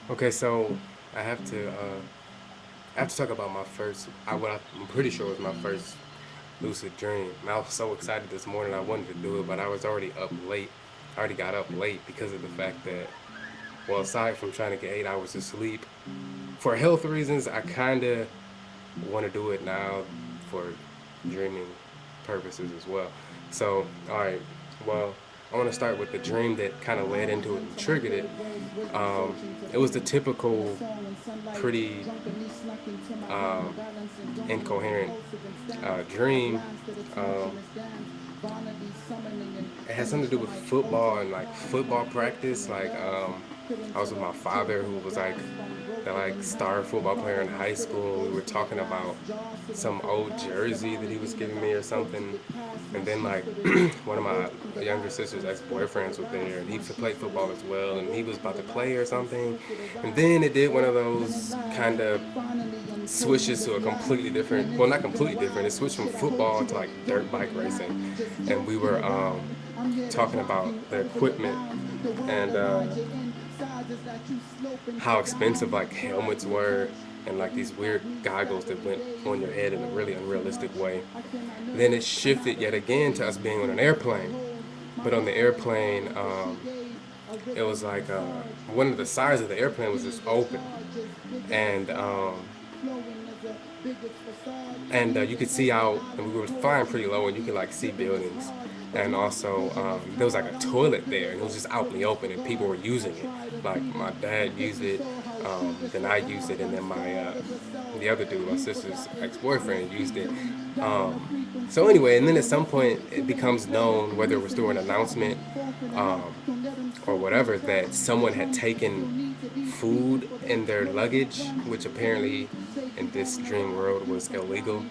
Okay, so I have to uh, I have to talk about my first. I'm pretty sure was my first lucid dream. And I was so excited this morning. I wanted to do it, but I was already up late. I already got up late because of the fact that, well, aside from trying to get 8 hours of sleep, for health reasons, I kind of want to do it now for dreaming purposes as well. So, all right, well, I want to start with the dream that kind of led into it and triggered it. Um, it was the typical, pretty um, incoherent dream. Um, it had something to do with football and like football practice. I was with my father, who was like the star football player in high school. We were talking about some old jersey that he was giving me or something. And then one of my younger sister's ex-boyfriends was there, and he played football as well, and he was about to play or something. And then it did one of those kind of switches to a completely different, well, not completely different. It switched from football to like dirt bike racing, and we were talking about the equipment and how expensive like helmets were and like these weird goggles that went on your head in a really unrealistic way. Then it shifted yet again to us being on an airplane, but on the airplane, it was like one of the sides of the airplane was just open, and you could see out, and we were flying pretty low, and you could like see buildings, and also there was like a toilet there, and it was just out in the open, and people were using it. Like my dad used it, then I used it, and then the other dude, my sister's ex-boyfriend, used it. So anyway, and then at some point it becomes known, whether it was through an announcement or whatever, that someone had taken food in their luggage, which apparently in this dream world was illegal.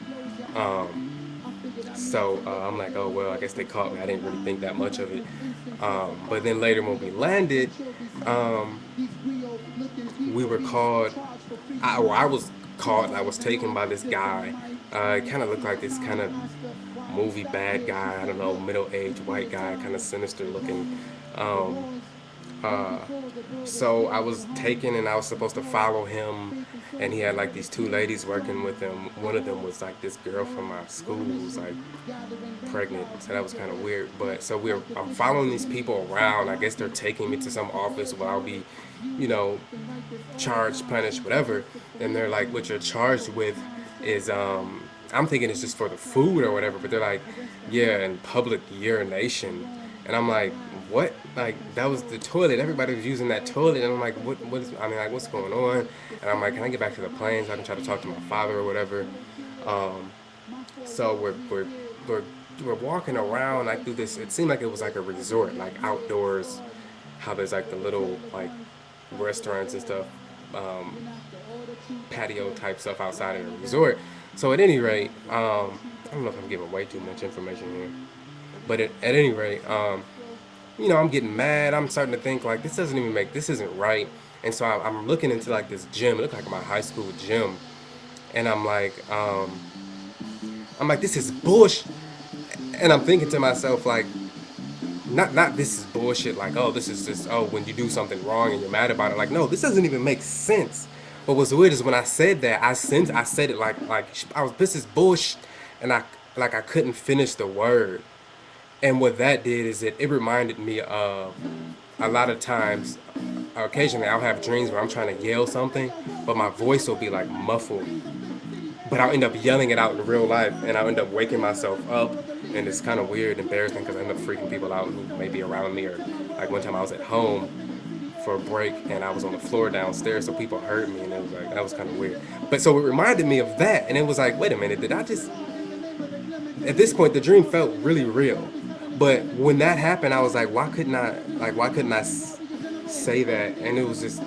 So I'm like, oh well, I guess they caught me. I didn't really think that much of it. But then later when we landed, um, we were called. I was caught. I was taken by this guy. It kind of looked like this kind of movie bad guy. I don't know, middle-aged white guy, kind of sinister looking. Um, uh, so I was taken, and I was supposed to follow him, and he had like these two ladies working with him. One of them was like this girl from my school who was like pregnant, so that was kind of weird. But so I'm following these people around. I guess they're taking me to some office where I'll be, you know, charged, punished, whatever. And they're like, what you're charged with is I'm thinking it's just for the food or whatever, but they're like, yeah, and public urination. And I'm like, what? Like that was the toilet. Everybody was using that toilet, and I'm like, what is? I mean, like, what's going on? And I'm like, can I get back to the plane so I can try to talk to my father or whatever? Um, so we're we're walking around like through this. It seemed like it was like a resort, like outdoors. How there's like the little like restaurants and stuff, um, patio type stuff outside of the resort. So at any rate, I don't know if I'm giving way too much information here, but at any rate, I'm getting mad. I'm starting to think like this isn't right. And so I'm looking into like this gym. It looked like my high school gym, and I'm like, this is bullshit. And I'm thinking to myself like, not this is bullshit. Like, oh, this is just when you do something wrong and you're mad about it. Like, no, this doesn't even make sense. But what's weird is when I said that, I said it like I was this is bullshit, and I couldn't finish the word. And what that did is it reminded me of a lot of times, occasionally I'll have dreams where I'm trying to yell something, but my voice will be like muffled. But I'll end up yelling it out in real life, and I'll end up waking myself up, and it's kind of weird, embarrassing, because I end up freaking people out who may be around me. Or like one time I was at home for a break, and I was on the floor downstairs, so people heard me, and it was like that was kind of weird. But so it reminded me of that, and it was like, wait a minute, did I just? At this point, the dream felt really real. But when that happened, I was like, why couldn't I say that? And it was just,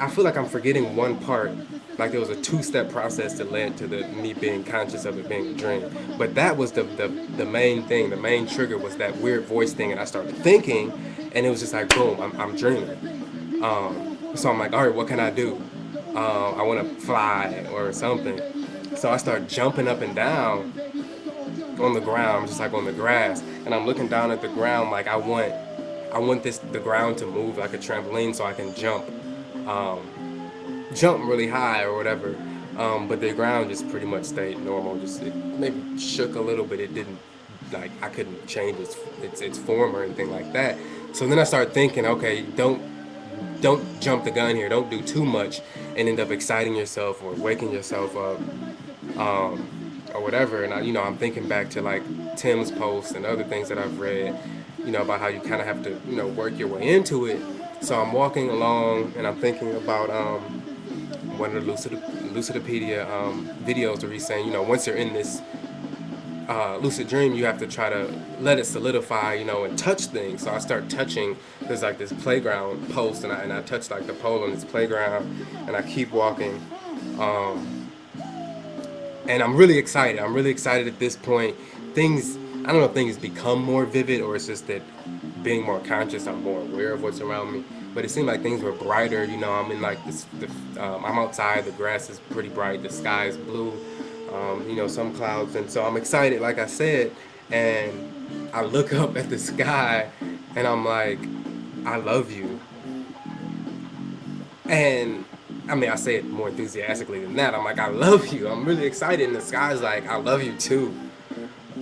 I feel like I'm forgetting one part. Like there was a two-step process that led to the me being conscious of it being a dream. But that was the main thing. The main trigger was that weird voice thing, and I started thinking, and it was just like boom, I'm dreaming. So I'm like, all right, what can I do? I want to fly or something. So I start jumping up and down on the ground, just like on the grass, and I'm looking down at the ground like I want the ground to move like a trampoline so I can jump jump really high or whatever. But the ground just pretty much stayed normal. Just it maybe shook a little, but it didn't, like, I couldn't change its form or anything like that. So then I started thinking, okay, don't jump the gun here. Don't do too much and end up exciting yourself or waking yourself up, or whatever. And I'm thinking back to like Tim's posts and other things that I've read, about how you kind of have to, work your way into it. So I'm walking along and I'm thinking about one of the Lucidopedia videos where he's saying, once you're in this lucid dream, you have to try to let it solidify, and touch things. So I start touching. There's like this playground post, and I touch like the pole on this playground, and I keep walking, and I'm really excited. I'm really excited at this point. Things, I don't know if things become more vivid or it's just that being more conscious, I'm more aware of what's around me. But it seemed like things were brighter. I'm in like this. I'm outside. The grass is pretty bright. The sky is blue. Some clouds, and so I'm excited, like I said, and I look up at the sky, and I'm like, I love you. And I mean, I say it more enthusiastically than that. I'm like, I love you. I'm really excited, and the sky's like, I love you too.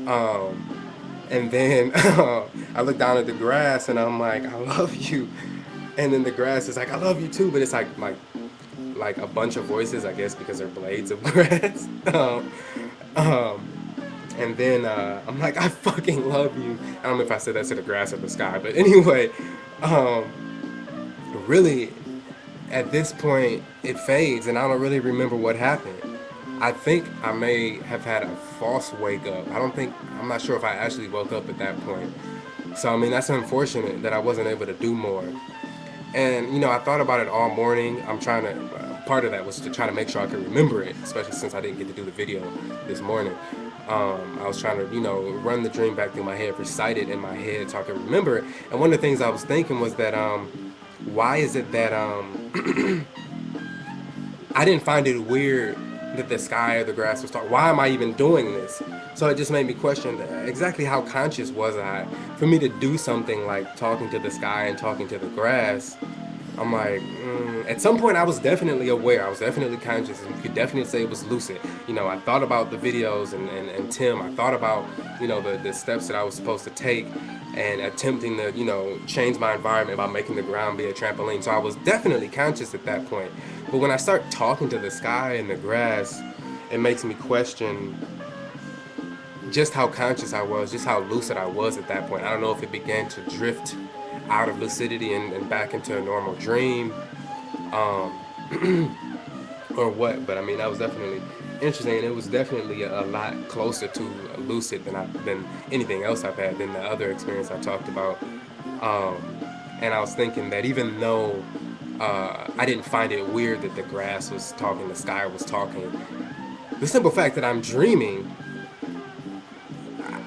And then I look down at the grass, and I'm like, I love you. And then the grass is like, I love you too, but it's like a bunch of voices, I guess, because they're blades of grass. And then I'm like, I fucking love you. I don't know if I said that to the grass or the sky, but anyway, really, at this point, it fades, and I don't really remember what happened. I think I may have had a false wake up. I'm not sure if I actually woke up at that point. So, I mean, that's unfortunate that I wasn't able to do more. And, I thought about it all morning. Part of that was to try to make sure I could remember it, especially since I didn't get to do the video this morning. I was trying to, run the dream back through my head, recite it in my head so I could remember it. And one of the things I was thinking was that, why is it that I didn't find it weird that the sky or the grass was talking? Why am I even doing this? So it just made me question exactly how conscious was I for me to do something like talking to the sky and talking to the grass. I'm like, at some point I was definitely aware. I was definitely conscious, and you could definitely say it was lucid. I thought about the videos and Tim. I thought about, the steps that I was supposed to take and attempting to, change my environment by making the ground be a trampoline. So I was definitely conscious at that point. But when I start talking to the sky and the grass, it makes me question just how conscious I was, just how lucid I was at that point. I don't know if it began to drift out of lucidity and back into a normal dream, or what. But I mean, that was definitely interesting, and it was definitely a lot closer to lucid than anything else I've had, than the other experience I talked about. And I was thinking that even though I didn't find it weird that the grass was talking, the sky was talking, the simple fact that I'm dreaming,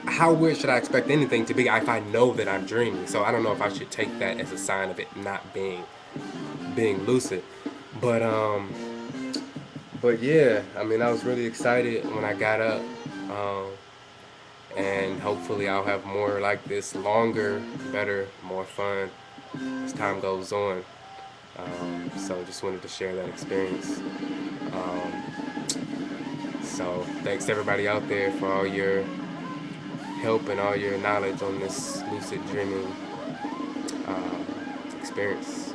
how weird should I expect anything to be if I know that I'm dreaming? So I don't know if I should take that as a sign of it not being lucid. But yeah, I mean, I was really excited when I got up, and hopefully I'll have more like this, longer, better, more fun as time goes on. So just wanted to share that experience. So thanks to everybody out there for all your help and all your knowledge on this lucid dreaming experience.